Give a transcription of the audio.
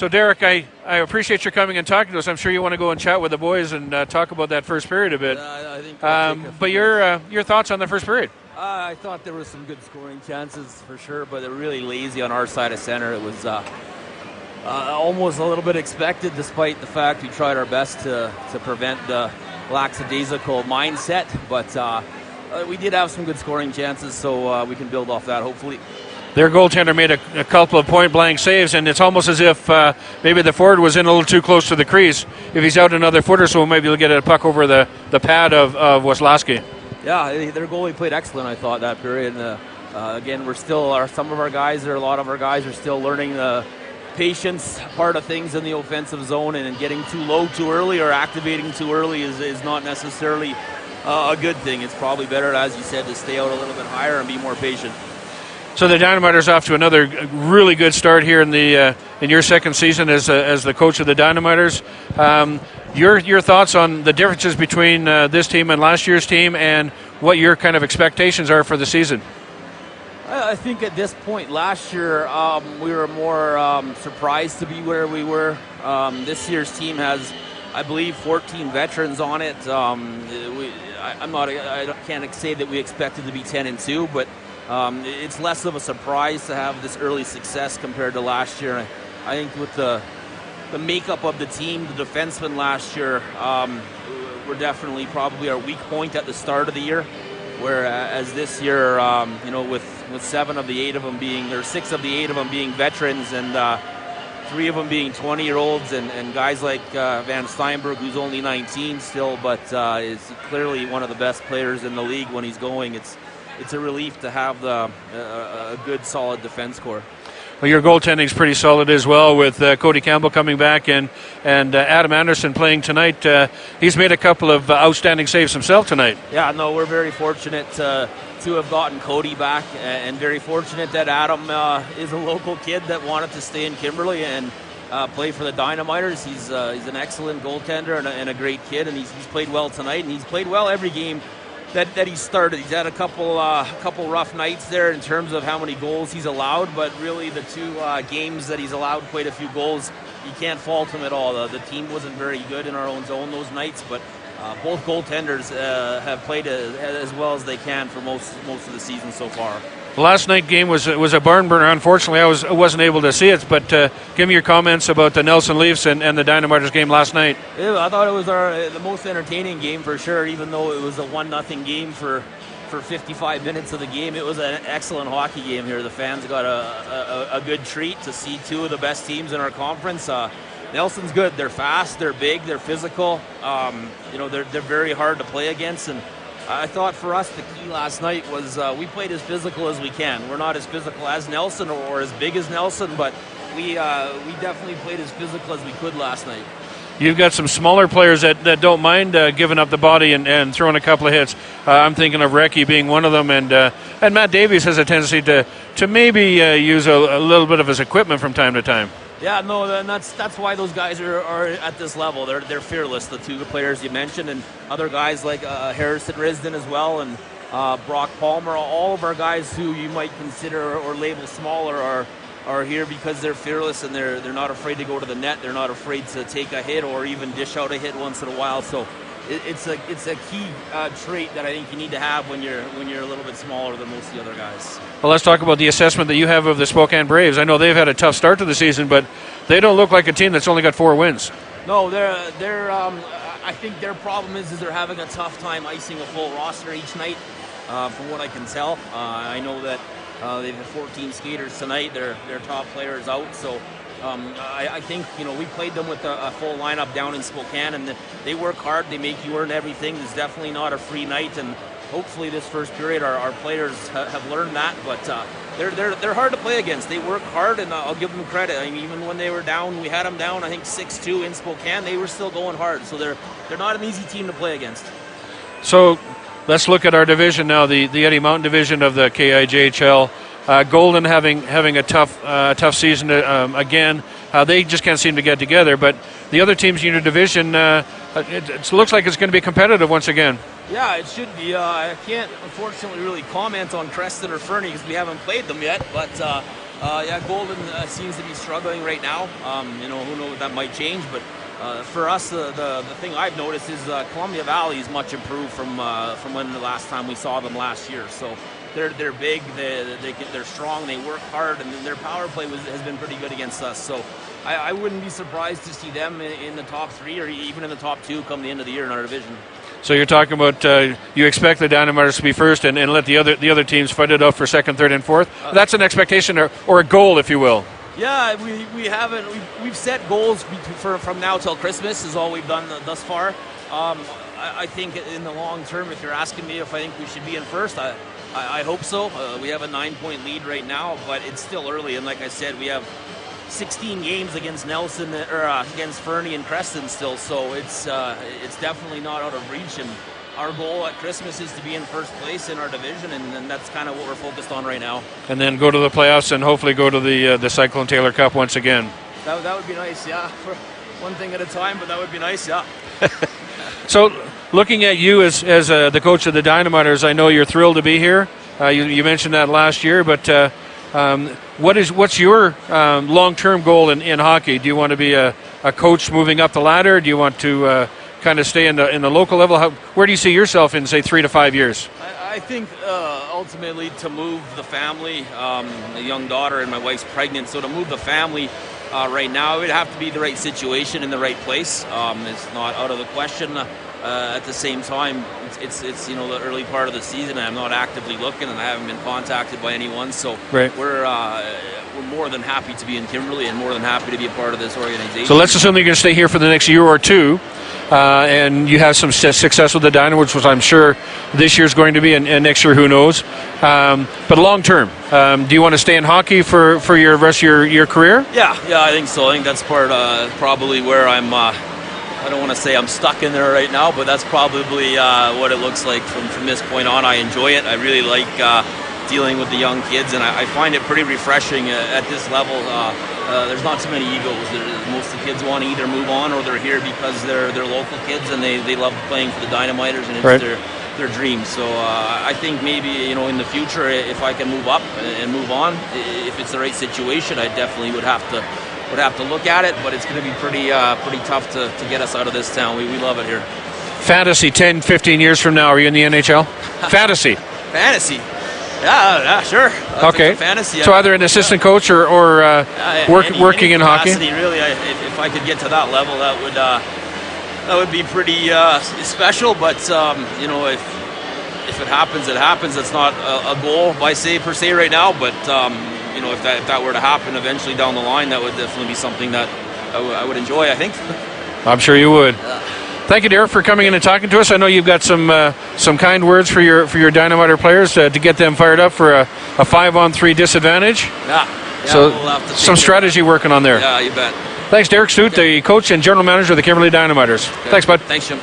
So, Derek, I appreciate your coming and talking to us. I'm sure you want to go and chat with the boys and talk about that first period a bit. I think but your thoughts on the first period? I thought there was some good scoring chances for sure, but they're really lazy on our side of center. It was almost a little bit expected, despite the fact we tried our best to prevent the lackadaisical mindset. But we did have some good scoring chances, so we can build off that, hopefully. Their goaltender made a couple of point-blank saves, and it's almost as if maybe the forward was in a little too close to the crease. If he's out another foot or so, maybe he'll get a puck over the pad of Waslowski. Yeah, their goalie played excellent, I thought, that period. Again, we're still, some of our guys, a lot of our guys are still learning the patience part of things in the offensive zone, and getting too low too early or activating too early is not necessarily a good thing. It's probably better, as you said, to stay out a little bit higher and be more patient. So the Dynamiters off to another really good start here in your second season as the coach of the Dynamiters. Your thoughts on the differences between this team and last year's team, and what your kind of expectations are for the season? I think at this point last year we were more surprised to be where we were. This year's team has, I believe, 14 veterans on it. I can't say that we expected to be 10-2, but it's less of a surprise to have this early success compared to last year. I think with the makeup of the team, the defensemen last year were definitely probably our weak point at the start of the year. Whereas this year, with 7 of the 8 of them being, or 6 of the 8 of them being veterans, and 3 of them being 20-year-olds, and guys like Van Steinberg, who's only 19 still, but is clearly one of the best players in the league when he's going. It's a relief to have a good, solid defense core. Well, your goaltending's pretty solid as well, with Cody Campbell coming back and Adam Anderson playing tonight. He's made a couple of outstanding saves himself tonight. Yeah, no, we're very fortunate to have gotten Cody back, and very fortunate that Adam is a local kid that wanted to stay in Kimberley and play for the Dynamiters. He's an excellent goaltender and a great kid, and he's played well tonight, and he's played well every game that he started. He's had a couple rough nights there in terms of how many goals he's allowed, but really the 2 games that he's allowed quite a few goals, you can't fault him at all. The team wasn't very good in our own zone those nights, but both goaltenders have played as well as they can for most of the season so far. The last night game was a barn burner. Unfortunately, I wasn't able to see it, but give me your comments about the Nelson Leafs and the Dynamiters game last night. Yeah, I thought it was the most entertaining game for sure, even though it was a 1-0 game for 55 minutes of the game. It was an excellent hockey game here. The fans got a good treat to see 2 of the best teams in our conference. Nelson's good. They're fast, they're big, they're physical. They're very hard to play against, and I thought for us the key last night was we played as physical as we can. We're not as physical as Nelson or as big as Nelson, but we definitely played as physical as we could last night. You've got some smaller players that don't mind giving up the body and throwing a couple of hits. I'm thinking of Recchi being one of them, and Matt Davies has a tendency to maybe use a little bit of his equipment from time to time. Yeah, no, and that's why those guys are at this level. They're fearless, the 2 players you mentioned, and other guys like Harrison Risden as well, and Brock Palmer. All of our guys who you might consider or label smaller are here because they're fearless, and they're not afraid to go to the net. They're not afraid to take a hit or even dish out a hit once in a while. So it's a key trait that I think you need to have when you're a little bit smaller than most of the other guys. Well, let's talk about the assessment that you have of the Spokane Braves. I know they've had a tough start to the season, but they don't look like a team that's only got 4 wins. No, they're. I think their problem is they're having a tough time icing a full roster each night. From what I can tell, I know that they've had 14 skaters tonight. Their top player is out, so. I think we played them with a full lineup down in Spokane, and they work hard. They make you earn everything. It's definitely not a free night, and hopefully this first period our players have learned that. But they're hard to play against. They work hard, and I'll give them credit. I mean, even when they were down, we had them down, I think 6-2 in Spokane. They were still going hard, so they're not an easy team to play against. So let's look at our division now, the Eddie Mountain division of the KIJHL. Golden having a tough season again. They just can't seem to get together. But the other teams in your division, it looks like it's going to be competitive once again. Yeah, it should be. I can't, unfortunately, really comment on Creston or Fernie because we haven't played them yet. But Yeah, Golden seems to be struggling right now. Who knows, that might change, but for us, the thing I've noticed is Columbia Valley is much improved from when the last time we saw them last year. So they're big, they're strong, they work hard, and their power play has been pretty good against us. So I wouldn't be surprised to see them in the top 3 or even in the top 2 come the end of the year in our division. So you're talking about you expect the Dynamiters to be first and let the other teams fight it out for second, third, and fourth. That's an expectation or a goal, if you will. Yeah, we've set goals from now till Christmas is all we've done thus far. I think in the long term, if you're asking me if I think we should be in first, I hope so. We have a 9-point lead right now, but it's still early, and like I said, we have 16 games against Nelson or against Fernie and Creston still, so it's definitely not out of reach. And our goal at Christmas is to be in first place in our division, and that's kind of what we're focused on right now. And then go to the playoffs and hopefully go to the Cyclone Taylor Cup once again. That would be nice, yeah. For one thing at a time, but that would be nice, yeah. So, looking at you as the coach of the Dynamiters, I know you're thrilled to be here. You mentioned that last year, but what's your long-term goal in hockey? Do you want to be a coach moving up the ladder? Do you want to kind of stay in the local level? Where do you see yourself in, say, 3 to 5 years? I think ultimately to move the family, a young daughter and my wife's pregnant, so to move the family right now, it would have to be the right situation in the right place. It's not out of the question. At the same time, it's the early part of the season, and I'm not actively looking, and I haven't been contacted by anyone. So right. We're more than happy to be in Kimberley and more than happy to be a part of this organization. So let's assume you're going to stay here for the next year or two, and you have some success with the Dynamiters, which I'm sure this year's going to be, and next year, who knows. But long term, do you want to stay in hockey for your rest of your career? Yeah, I think so. I think that's probably where I'm. I don't want to say I'm stuck in there right now, but that's probably what it looks like from this point on. I enjoy it. I really like dealing with the young kids, and I find it pretty refreshing at this level. There's not too many egos. Most of the kids want to either move on or they're here because they're local kids and they love playing for the Dynamiters, and it's right. their dream. So I think maybe in the future, if I can move up and move on, if it's the right situation, I definitely would have to look at it, but it's going to be pretty tough to get us out of this town. We love it here. Fantasy, 10, 15 years from now, are you in the NHL? Fantasy. Yeah, sure. Okay. Fantasy. So either an assistant coach or working in hockey? Really, if I could get to that level, that would be pretty special. But if it happens, it happens. It's not a goal per se right now, but if that were to happen eventually down the line, that would definitely be something that I would enjoy, I think. I'm sure you would. Thank you, Derek, for coming in and talking to us. I know you've got some kind words for your Dynamiter players to get them fired up for a 5-on-3 disadvantage. Yeah. So we'll have to some strategy working on there. Yeah, you bet. Thanks, Derek Stuart, the coach and general manager of the Kimberley Dynamiters. Okay. Thanks, bud. Thanks, Jim.